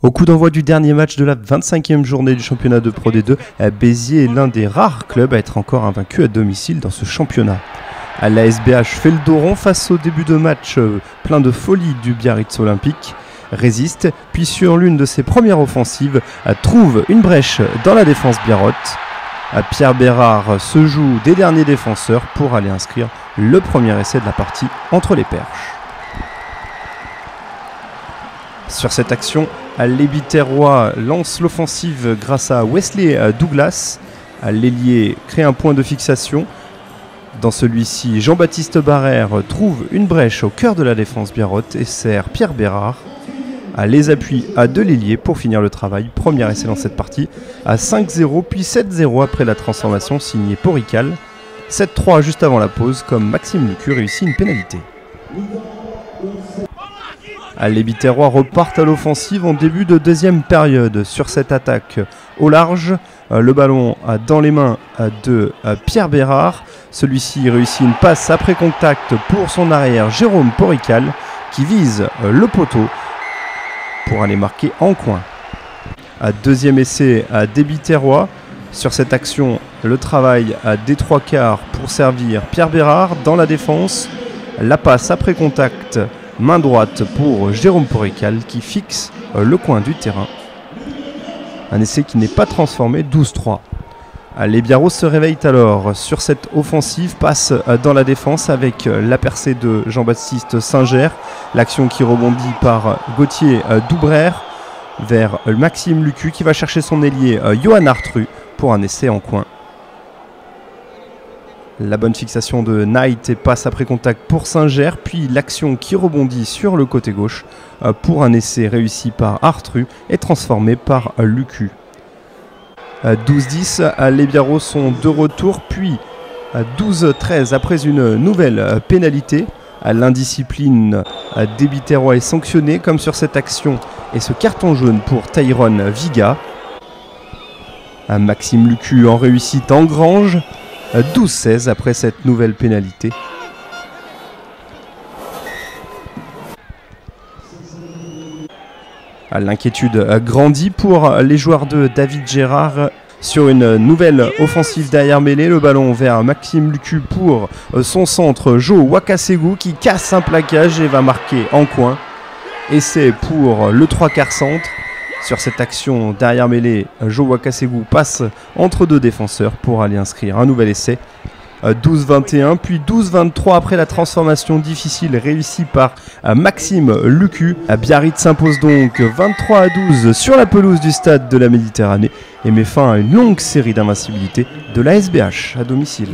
Au coup d'envoi du dernier match de la 25e journée du championnat de Pro D2, Béziers est l'un des rares clubs à être encore invaincu à domicile dans ce championnat. La SBH fait le dos rond face au début de match plein de folie du Biarritz Olympique, résiste, puis sur l'une de ses premières offensives, trouve une brèche dans la défense biarrotte. Pierre Bérard se joue des derniers défenseurs pour aller inscrire le premier essai de la partie entre les perches. Sur cette action, les Biterrois lancent l'offensive grâce à Wesley Douglas. L'ailier crée un point de fixation. Dans celui-ci, Jean-Baptiste Barrère trouve une brèche au cœur de la défense biarrotte et sert Pierre Bérard. Les appuis de l'ailier pour finir le travail. Premier essai dans cette partie à 5-0 puis 7-0 après la transformation signée Porical. 7-3 juste avant la pause comme Maxime Lucu réussit une pénalité. Les Biterrois repartent à l'offensive en début de deuxième période. Sur cette attaque au large, le ballon dans les mains de Pierre Bérard. Celui-ci réussit une passe après contact pour son arrière Jérôme Porical qui vise le poteau pour aller marquer en coin. Deuxième essai des Biterrois. Sur cette action, le travail des trois quarts pour servir Pierre Bérard dans la défense. La passe après contact, main droite pour Jérôme Porical qui fixe le coin du terrain. Un essai qui n'est pas transformé, 12-3. Les Biarros se réveillent alors sur cette offensive, passe dans la défense avec la percée de Jean-Baptiste Singer. L'action qui rebondit par Gauthier Doubrère vers Maxime Lucu qui va chercher son ailier Johan Artru pour un essai en coin. La bonne fixation de Knight et passe après contact pour Singer, puis l'action qui rebondit sur le côté gauche pour un essai réussi par Artru et transformé par Lucu. 12-10, les Biarros sont de retour, puis 12-13 après une nouvelle pénalité. L'indiscipline des Biterrois est sanctionnée comme sur cette action et ce carton jaune pour Tyrone Viga. Maxime Lucu en réussite engrange. 12-16 après cette nouvelle pénalité. L'inquiétude grandit pour les joueurs de David Gérard sur une nouvelle offensive derrière mêlée. Le ballon vers Maxime Lucu pour son centre Joe Wakasegu qui casse un plaquage et va marquer en coin. Essai pour le 3/4 centre. Sur cette action derrière mêlée, Joe Wakasegu passe entre deux défenseurs pour aller inscrire un nouvel essai. 12-21 puis 12-23 après la transformation difficile réussie par Maxime Lucu. Biarritz s'impose donc 23-12 sur la pelouse du stade de la Méditerranée et met fin à une longue série d'invincibilité de la SBH à domicile.